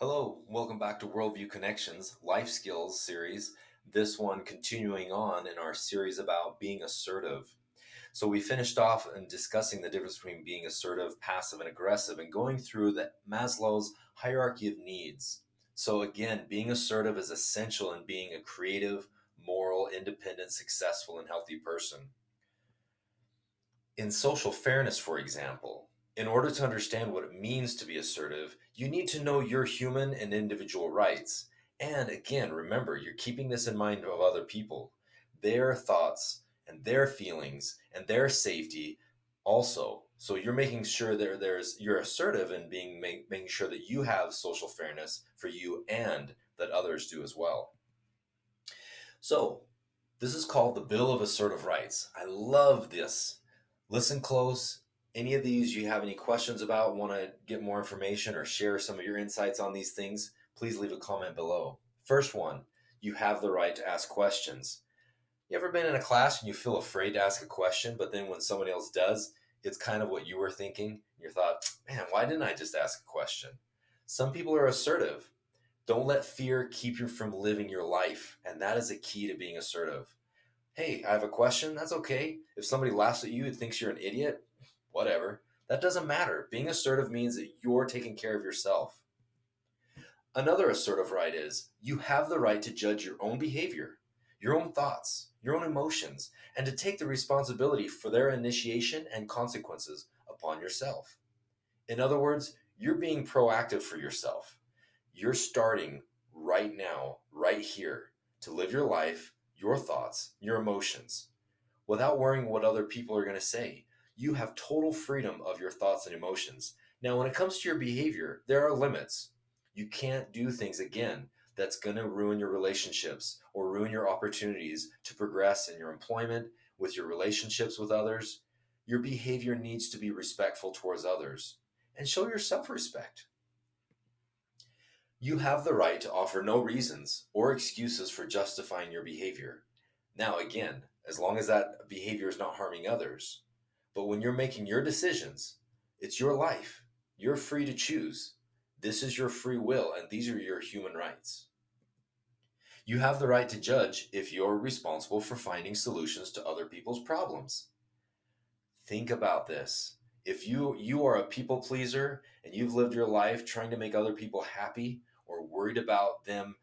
Hello, welcome back to Worldview Connections Life Skills series. This one continuing on in our series about being assertive. So, we finished off in discussing the difference between being assertive, passive, and aggressive, and going through the Maslow's hierarchy of needs. So, again, being assertive is essential in being a creative, moral, independent, successful, and healthy person. In social fairness, for example, in order to understand what it means to be assertive, you need to know your human and individual rights. And again, remember, you're keeping this in mind of other people, their thoughts and their feelings and their safety also. So you're making sure you're assertive in making sure that you have social fairness for you and that others do as well. So, this is called the Bill of Assertive Rights. I love this. Listen close. Any of these you have any questions about, want to get more information or share some of your insights on these things, please leave a comment below. First one, you have the right to ask questions. You ever been in a class and you feel afraid to ask a question, but then when somebody else does, it's kind of what you were thinking? You thought, man, why didn't I just ask a question? Some people are assertive. Don't let fear keep you from living your life. And that is a key to being assertive. Hey, I have a question. That's okay. If somebody laughs at you and thinks you're an idiot, whatever. That doesn't matter. Being assertive means that you're taking care of yourself. Another assertive right is you have the right to judge your own behavior, your own thoughts, your own emotions, and to take the responsibility for their initiation and consequences upon yourself. In other words, you're being proactive for yourself. You're starting right now, right here, to live your life, your thoughts, your emotions, without worrying what other people are going to say. You have total freedom of your thoughts and emotions. Now, when it comes to your behavior, there are limits. You can't do things again that's going to ruin your relationships or ruin your opportunities to progress in your employment, with your relationships with others. Your behavior needs to be respectful towards others and show yourself respect. You have the right to offer no reasons or excuses for justifying your behavior. Now, again, as long as that behavior is not harming others. But when you're making your decisions, it's your life. You're free to choose. This is your free will, and these are your human rights. You have the right to judge if you're responsible for finding solutions to other people's problems. Think about this. If you are a people pleaser and you've lived your life trying to make other people happy or worried about them,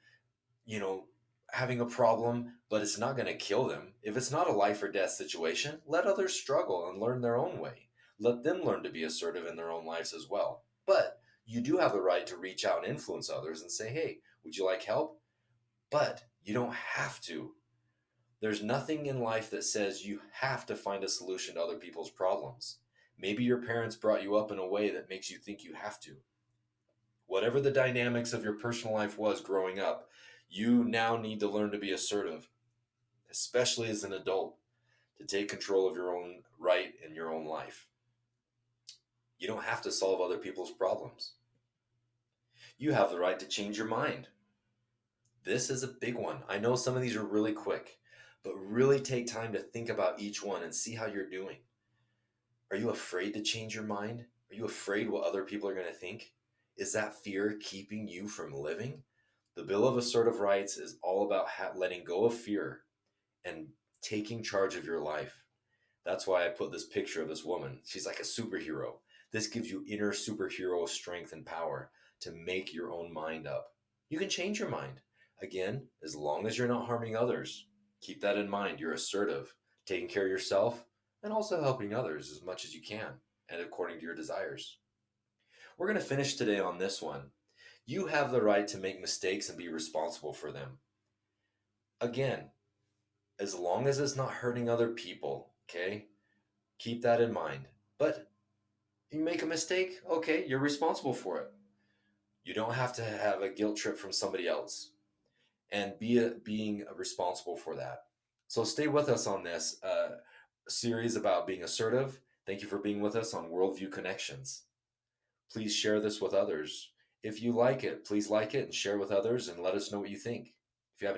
you know, having a problem, but it's not going to kill them. If it's not a life or death situation, let others struggle and learn their own way. Let them learn to be assertive in their own lives as well. But you do have the right to reach out and influence others and say, hey, would you like help? But you don't have to. There's nothing in life that says you have to find a solution to other people's problems. Maybe your parents brought you up in a way that makes you think you have to. Whatever the dynamics of your personal life was growing up, you now need to learn to be assertive, especially as an adult, to take control of your own right in your own life. You don't have to solve other people's problems. You have the right to change your mind. This is a big one. I know some of these are really quick, but really take time to think about each one and see how you're doing. Are you afraid to change your mind? Are you afraid what other people are going to think? Is that fear keeping you from living? The Bill of Assertive Rights is all about letting go of fear and taking charge of your life. That's why I put this picture of this woman. She's like a superhero. This gives you inner superhero strength and power to make your own mind up. You can change your mind. Again, as long as you're not harming others. Keep that in mind. You're assertive, taking care of yourself, and also helping others as much as you can and according to your desires. We're going to finish today on this one. You have the right to make mistakes and be responsible for them. Again, as long as it's not hurting other people, okay? Keep that in mind. But you make a mistake, okay, you're responsible for it. You don't have to have a guilt trip from somebody else and being responsible for that. So stay with us on this series about being assertive. Thank you for being with us on Worldview Connections. Please share this with others. If you like it, please like it and share with others and let us know what you think. If you have